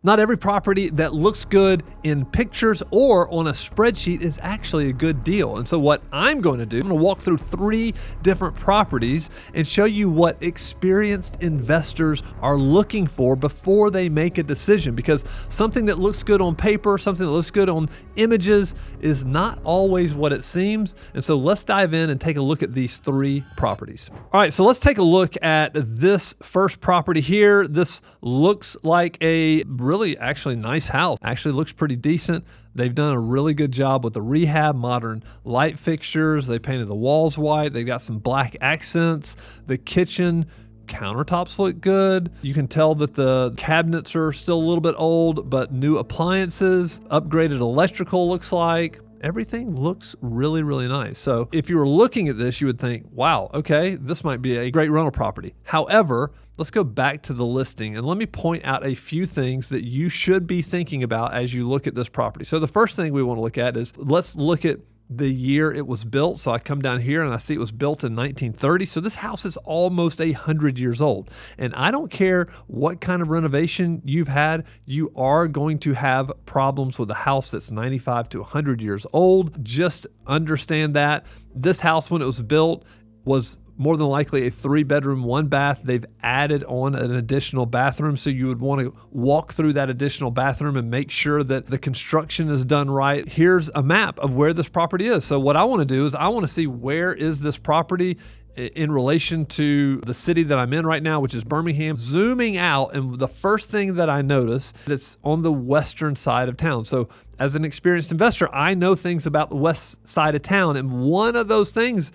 Not every property that looks good in pictures or on a spreadsheet is actually a good deal. And so what I'm going to do, I'm going to walk through 3 different properties and show you what experienced investors are looking for before they make a decision, because something that looks good on paper, something that looks good on images is not always what it seems. And so let's dive in and take a look at these 3 properties. All right, so let's take a look at this first property here. This looks like a really actually nice house. Actually looks pretty decent. They've done a really good job with the rehab, modern light fixtures. They painted the walls white. They've got some black accents. The kitchen countertops look good. You can tell that the cabinets are still a little bit old, but new appliances, upgraded electrical looks like. Everything looks really, really nice. So if you were looking at this, you would think, wow, okay, this might be a great rental property. However, let's go back to the listing and let me point out a few things that you should be thinking about as you look at this property. So the first thing we want to look at is, let's look at the year it was built. So I come down here and I see it was built in 1930. So this house is almost 100 years old. And I don't care what kind of renovation you've had, you are going to have problems with a house that's 95 to 100 years old. Just understand that. This house, when it was built, was more than likely a 3-bedroom, 1-bath. They've added on an additional bathroom. So you would want to walk through that additional bathroom and make sure that the construction is done right. Here's a map of where this property is. So what I want to do is I want to see, where is this property in relation to the city that I'm in right now, which is Birmingham. Zooming out, and the first thing that I notice, it's on the western side of town. So as an experienced investor, I know things about the west side of town. And one of those things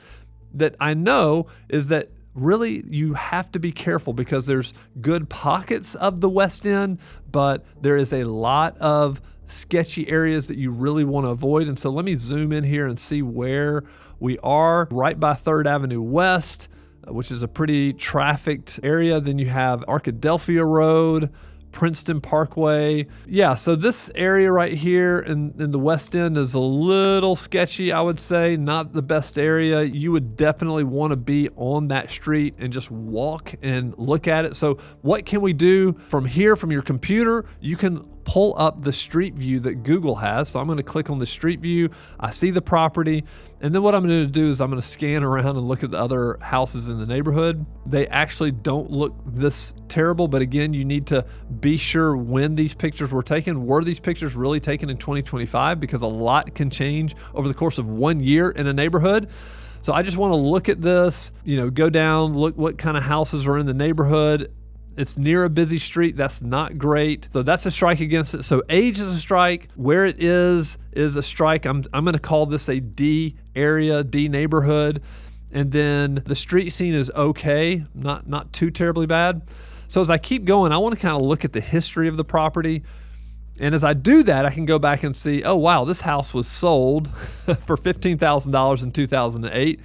that I know is that really you have to be careful, because there's good pockets of the West End, but there is a lot of sketchy areas that you really want to avoid. And so let me zoom in here and see where we are. Right by 3rd Avenue West, which is a pretty trafficked area. Then you have Arkadelphia Road, Princeton Parkway. Yeah, so this area right here in the West End is a little sketchy, I would say. Not the best area. You would definitely want to be on that street and just walk and look at it. So what can we do from here, from your computer? You can pull up the street view that Google has. So I'm going to click on the street view. I see the property. And then what I'm going to do is I'm going to scan around and look at the other houses in the neighborhood. They actually don't look this terrible, but again, you need to be sure when these pictures were taken. Were these pictures really taken in 2025? Because a lot can change over the course of 1 year in a neighborhood. So I just want to look at this, go down, look what kind of houses are in the neighborhood. It's near a busy street. That's not great. So that's a strike against it. So age is a strike. Where it is a strike. I'm going to call this a D area, D neighborhood. And then the street scene is okay, not too terribly bad. So as I keep going, I want to kind of look at the history of the property. And as I do that, I can go back and see, oh wow, this house was sold for $15,000 in 2008.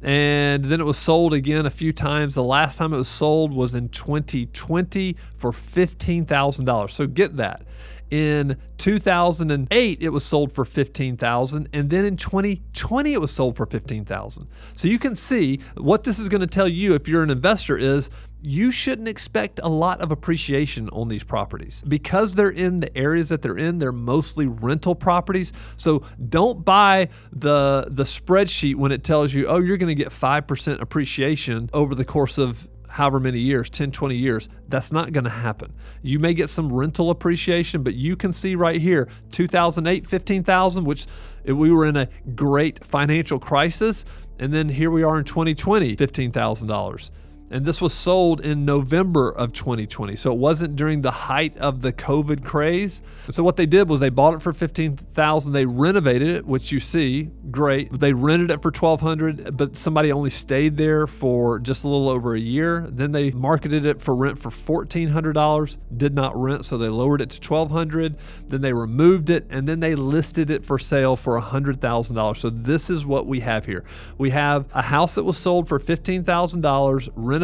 And then it was sold again a few times. The last time it was sold was in 2020 for $15,000. So get that. In 2008, it was sold for $15,000, and then in 2020, it was sold for $15,000. So you can see what this is going to tell you if you're an investor is you shouldn't expect a lot of appreciation on these properties. Because they're in the areas that they're in, they're mostly rental properties. So don't buy the spreadsheet when it tells you, oh, you're going to get 5% appreciation over the course of however many years, 10, 20 years. That's not going to happen. You may get some rental appreciation, but you can see right here, 2008, $15,000, which we were in a great financial crisis. And then here we are in 2020, $15,000. And this was sold in November of 2020. So it wasn't during the height of the COVID craze. So what they did was they bought it for $15,000. They renovated it, which you see, great. They rented it for $1,200, but somebody only stayed there for just a little over a year. Then they marketed it for rent for $1,400, did not rent, so they lowered it to $1,200. Then they removed it, and then they listed it for sale for $100,000. So this is what we have here. We have a house that was sold for $15,000, renovated,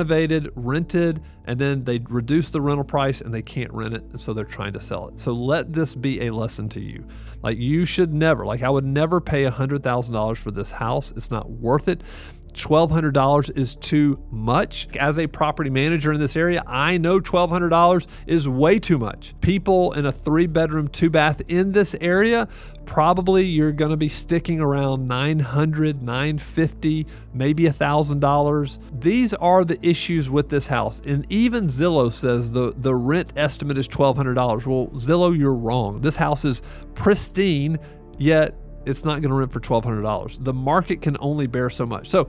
rented, and then they reduce the rental price and they can't rent it, and so they're trying to sell it. So let this be a lesson to you. Like, you should never, I would never pay $100,000 for this house. It's not worth it. $1,200 is too much. As a property manager in this area, I know $1,200 is way too much. People in a 3-bedroom, 2-bath in this area, probably you're going to be sticking around $900, $950, maybe $1,000. These are the issues with this house. And even Zillow says the rent estimate is $1,200. Well, Zillow, you're wrong. This house is pristine, yet it's not going to rent for $1,200. The market can only bear so much. So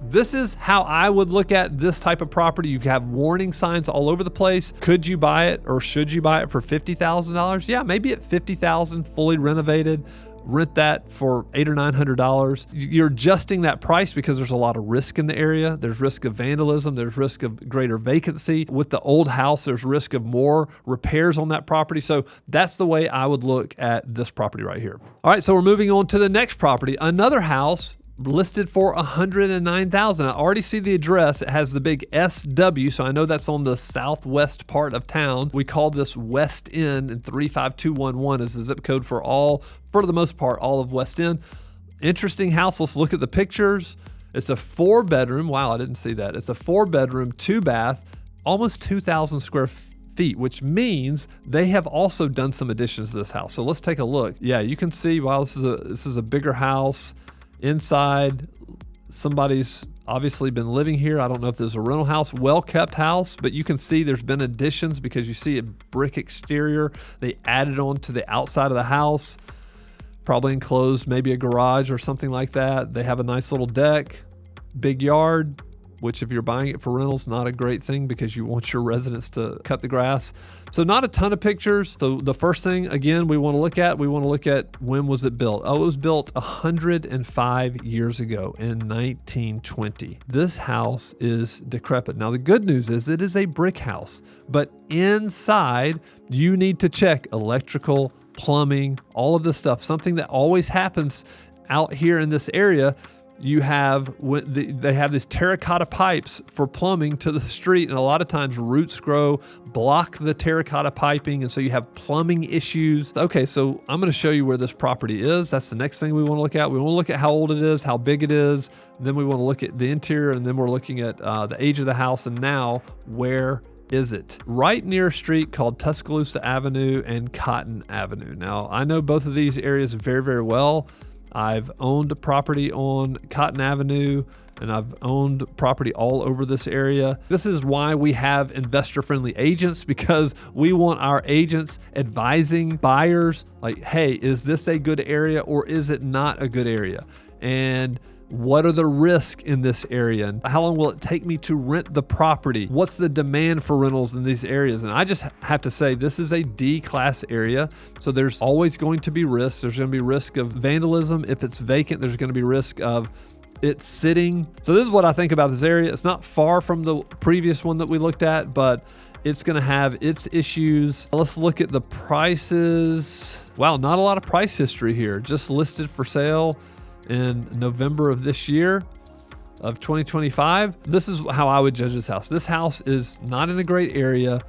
this is how I would look at this type of property. You have warning signs all over the place. Could you buy it, or should you buy it for $50,000? Yeah, maybe at $50,000, fully renovated. Rent that for $800 or $900. You're adjusting that price because there's a lot of risk in the area. There's risk of vandalism. There's risk of greater vacancy. With the old house, there's risk of more repairs on that property. So that's the way I would look at this property right here. All right, so we're moving on to the next property. Another house listed for $109,000. I already see the address. It has the big SW, so I know that's on the southwest part of town. We call this West End, and 35211 is the zip code for the most part, all of West End. Interesting house. Let's look at the pictures. It's a 4-bedroom. Wow, I didn't see that. It's a 4-bedroom, 2-bath, almost 2,000 square feet, which means they have also done some additions to this house. So let's take a look. Yeah, you can see, wow, this is a bigger house. Inside, somebody's obviously been living here. I don't know if this is a rental house, well-kept house, but you can see there's been additions because you see a brick exterior. They added on to the outside of the house, probably enclosed, maybe a garage or something like that. They have a nice little deck, big yard, which if you're buying it for rentals, not a great thing because you want your residents to cut the grass. So not a ton of pictures. So the first thing, again, we want to look at when was it built? Oh, it was built 105 years ago in 1920. This house is decrepit. Now, the good news is it is a brick house, but inside you need to check electrical, plumbing, all of this stuff, something that always happens out here in this area. They have these terracotta pipes for plumbing to the street, and a lot of times roots grow, block the terracotta piping, and so you have plumbing issues. Okay, so I'm going to show you where this property is. That's the next thing we want to look at. We want to look at how old it is, how big it is, and then we want to look at the interior, and then we're looking at the age of the house, and now where is it? Right near a street called Tuscaloosa Avenue and Cotton Avenue. Now, I know both of these areas very, very well. I've owned property on Cotton Avenue, and I've owned property all over this area. This is why we have investor-friendly agents, because we want our agents advising buyers like, hey, is this a good area or is it not a good area? And what are the risks in this area? And how long will it take me to rent the property? What's the demand for rentals in these areas? And I just have to say, this is a D-class area. So there's always going to be risks. There's going to be risk of vandalism. If it's vacant, there's going to be risk of it sitting. So this is what I think about this area. It's not far from the previous one that we looked at, but it's going to have its issues. Let's look at the prices. Wow, not a lot of price history here. Just listed for sale in November of this year, of 2025. This is how I would judge this house. This house is not in a great area.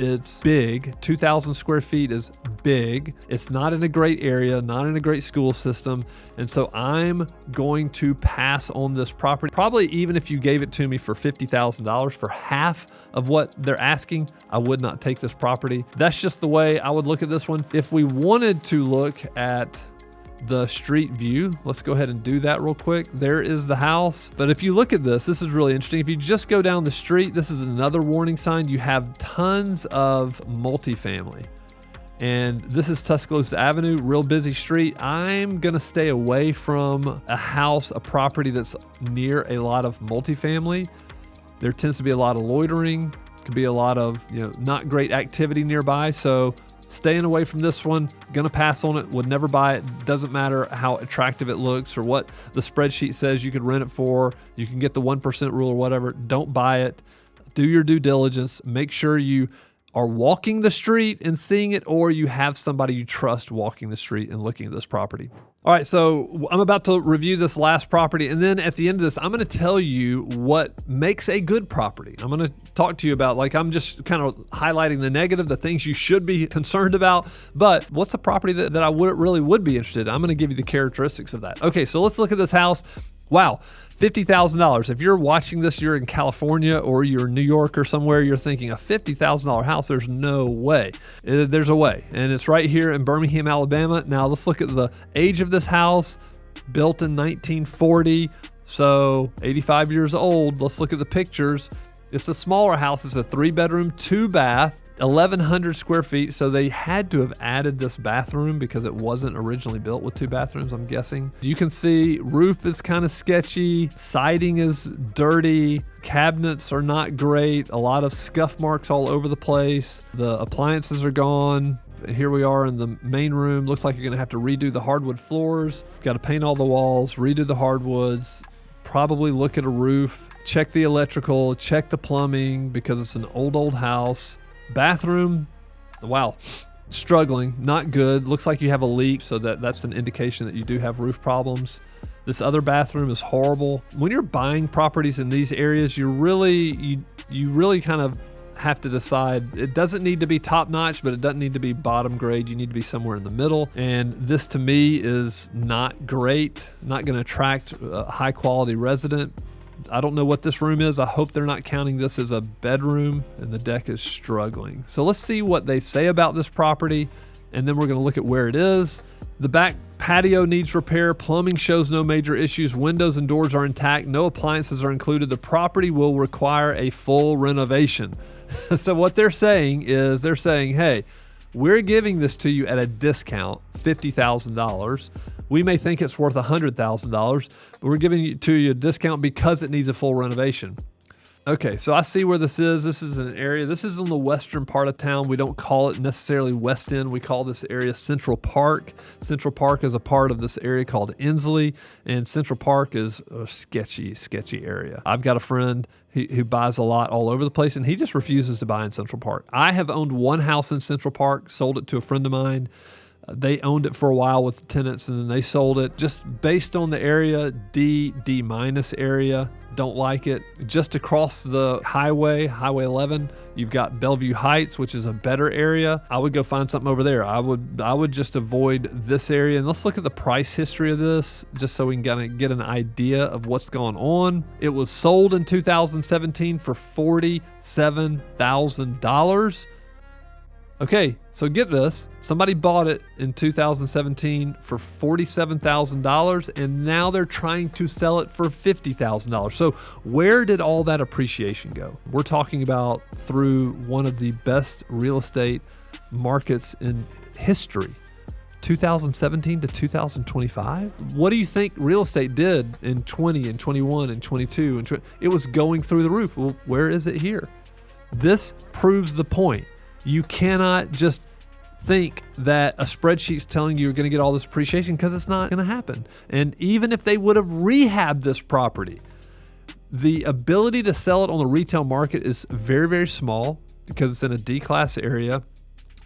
It's big. 2,000 square feet is big. It's not in a great area, not in a great school system. And so I'm going to pass on this property. Probably even if you gave it to me for $50,000, for half of what they're asking, I would not take this property. That's just the way I would look at this one. If we wanted to look at the street view, let's go ahead and do that real quick. There is the house. But if you look at this is really interesting. If you just go down the street, this is another warning sign. You have tons of multifamily. And this is Tuscaloosa Avenue, real busy street. I'm gonna stay away from a house, a property that's near a lot of multifamily. There tends to be a lot of loitering, could be a lot of, not great activity nearby. So staying away from this one, gonna pass on it, would never buy it. Doesn't matter how attractive it looks or what the spreadsheet says you could rent it for. You can get the 1% rule or whatever. Don't buy it. Do your due diligence. Make sure you are walking the street and seeing it, or you have somebody you trust walking the street and looking at this property. All right, so I'm about to review this last property, and then at the end of this, I'm going to tell you what makes a good property. I'm going to talk to you about, I'm just kind of highlighting the negative, the things you should be concerned about, but what's a property that I really would be interested in? I'm going to give you the characteristics of that. Okay, so let's look at this house. Wow, $50,000. If you're watching this, you're in California or you're in New York or somewhere, you're thinking a $50,000 house, there's no way. There's a way, and it's right here in Birmingham, Alabama. Now let's look at the age of this house, built in 1940, so 85 years old. Let's look at the pictures. It's a smaller house. It's a 3-bedroom, 2-bath. 1,100 square feet, so they had to have added this bathroom because it wasn't originally built with 2 bathrooms, I'm guessing. You can see roof is kind of sketchy, siding is dirty, cabinets are not great, a lot of scuff marks all over the place, the appliances are gone. Here we are in the main room. Looks like you're gonna have to redo the hardwood floors, got to paint all the walls, redo the hardwoods, probably look at a roof, check the electrical, check the plumbing because it's an old house. Bathroom, wow, struggling, not good. Looks like you have a leak, so that's an indication that you do have roof problems. This other bathroom is horrible. When you're buying properties in these areas, you really kind of have to decide. It doesn't need to be top notch, but it doesn't need to be bottom grade. You need to be somewhere in the middle. And this to me is not great, not going to attract a high quality resident. I don't know what this room is. I hope they're not counting this as a bedroom, and the deck is struggling. So let's see what they say about this property, and then we're going to look at where it is. The back patio needs repair. Plumbing shows no major issues. Windows and doors are intact. No appliances are included. The property will require a full renovation. So what they're saying is hey, we're giving this to you at a discount, $50,000. We may think it's worth $100,000, but we're giving it to you a discount because it needs a full renovation. Okay, so I see where this is. This is an area, this is in the western part of town. We don't call it necessarily West End. We call this area Central Park. Central Park is a part of this area called Inslee, and Central Park is a sketchy area. I've got a friend who buys a lot all over the place, and he just refuses to buy in Central Park. I have owned one house in Central Park, sold it to a friend of mine. They owned it for a while with the tenants, and then they sold it just based on the area, D- area. Don't like it. Just across the Highway 11, you've got Bellevue Heights, which is a better area. I would go find something over there. I would just avoid this area. And let's look at the price history of this, just so we can kind of get an idea of what's going on. It was sold in 2017 for $47,000. Okay, so get this. Somebody bought it in 2017 for $47,000, and now they're trying to sell it for $50,000. So where did all that appreciation go? We're talking about through one of the best real estate markets in history. 2017 to 2025? What do you think real estate did in 20 and 21 and 22? It was going through the roof. Well, where is it here? This proves the point. You cannot just think that a spreadsheet's telling you you're going to get all this appreciation, because it's not going to happen. And even if they would have rehabbed this property, the ability to sell it on the retail market is very, very small because it's in a D-class area,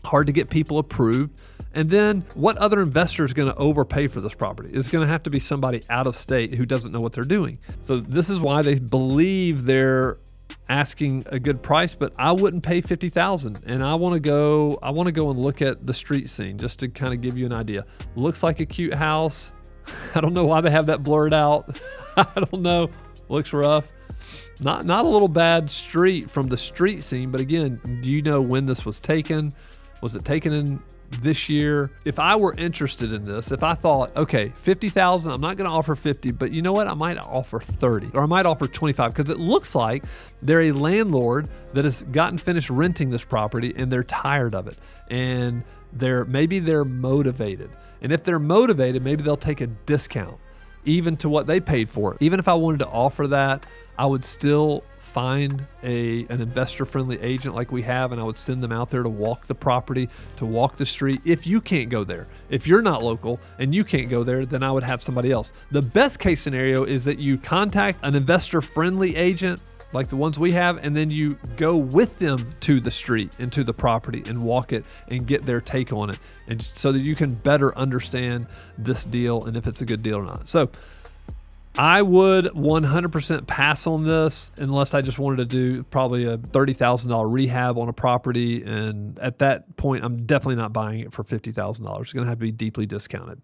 hard to get people approved. And then what other investor is going to overpay for this property? It's going to have to be somebody out of state who doesn't know what they're doing. So this is why they believe they're asking a good price, but I wouldn't pay $50,000. And I want to go and look at the street scene just to kind of give you an idea. Looks like a cute house. I don't know why they have that blurred out. I don't know. Looks rough. Not a little bad street from the street scene, but again, do you know when this was taken? Was it taken in this year? If I were interested in this, if I thought, okay, $50,000, I'm not going to offer 50, but you know what? I might offer 30, or I might offer 25, because it looks like they're a landlord that has gotten finished renting this property and they're tired of it. And maybe they're motivated. And if they're motivated, maybe they'll take a discount even to what they paid for it. Even if I wanted to offer that, I would still find an investor-friendly agent like we have, and I would send them out there to walk the property, to walk the street. If you can't go there, if you're not local and you can't go there, then I would have somebody else. The best case scenario is that you contact an investor-friendly agent like the ones we have, and then you go with them to the street and to the property and walk it and get their take on it, and so that you can better understand this deal and if it's a good deal or not. So I would 100% pass on this unless I just wanted to do probably a $30,000 rehab on a property. And at that point, I'm definitely not buying it for $50,000. It's going to have to be deeply discounted.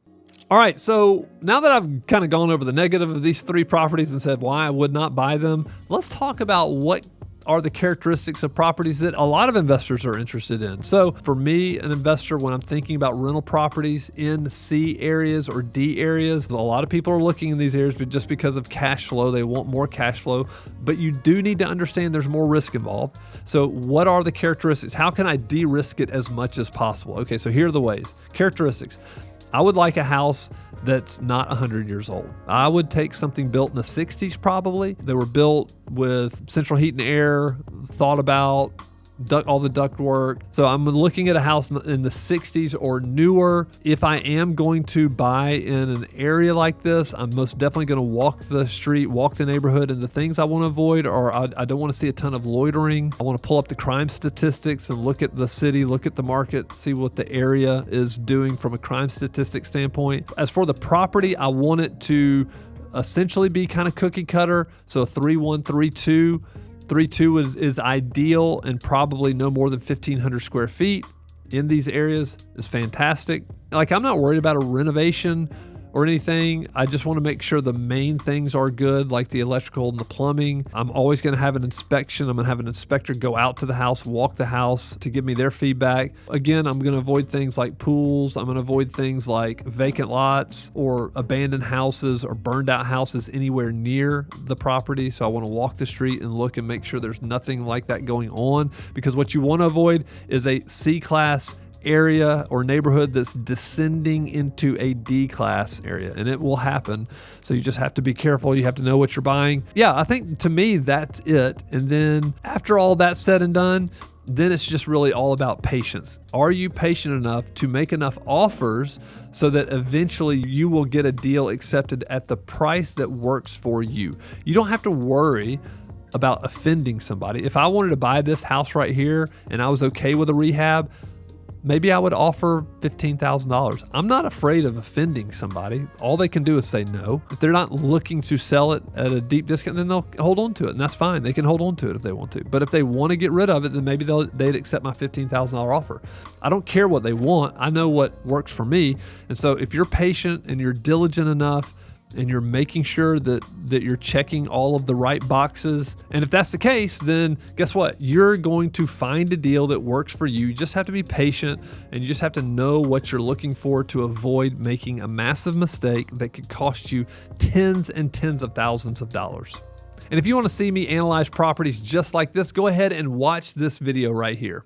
All right, so now that I've kind of gone over the negative of these 3 properties and said why I would not buy them, let's talk about what are the characteristics of properties that a lot of investors are interested in. So for me, an investor, when I'm thinking about rental properties in C areas or D areas, a lot of people are looking in these areas but just because of cash flow. They want more cash flow, but you do need to understand there's more risk involved. So what are the characteristics? How can I de-risk it as much as possible? Okay, so here are the ways. Characteristics. I would like a house that's not 100 years old. I would take something built in the 60s probably. They were built with central heat and air, thought about, all the duct work. So I'm looking at a house in the 60s or newer. If I am going to buy in an area like this, I'm most definitely going to walk the street, walk the neighborhood, and the things I want to avoid are I don't want to see a ton of loitering. I want to pull up the crime statistics and look at the city, look at the market, see what the area is doing from a crime statistic standpoint. As for the property, I want it to essentially be kind of cookie cutter. So 3-1-3-2. 3-2 is ideal, and probably no more than 1,500 square feet in these areas is fantastic. Like, I'm not worried about a renovation or anything. I just want to make sure the main things are good, like the electrical and the plumbing. I'm always going to have an inspection. I'm going to have an inspector go out to the house, walk the house to give me their feedback. Again, I'm going to avoid things like pools. I'm going to avoid things like vacant lots or abandoned houses or burned out houses anywhere near the property. So I want to walk the street and look and make sure there's nothing like that going on, because what you want to avoid is a C-class area or neighborhood that's descending into a D-class area, and it will happen. So you just have to be careful. You have to know what you're buying. Yeah, I think to me that's it. And then after all that's said and done, then it's just really all about patience. Are you patient enough to make enough offers so that eventually you will get a deal accepted at the price that works for you? You don't have to worry about offending somebody. If I wanted to buy this house right here and I was okay with a rehab, maybe I would offer $15,000. I'm not afraid of offending somebody. All they can do is say no. If they're not looking to sell it at a deep discount, then they'll hold on to it, and that's fine. They can hold on to it if they want to. But if they want to get rid of it, then maybe they'd accept my $15,000 offer. I don't care what they want. I know what works for me. And so if you're patient and you're diligent enough, and you're making sure that you're checking all of the right boxes, and if that's the case, then guess what? You're going to find a deal that works for you. You just have to be patient, and you just have to know what you're looking for to avoid making a massive mistake that could cost you tens and tens of thousands of dollars. And if you want to see me analyze properties just like this, go ahead and watch this video right here.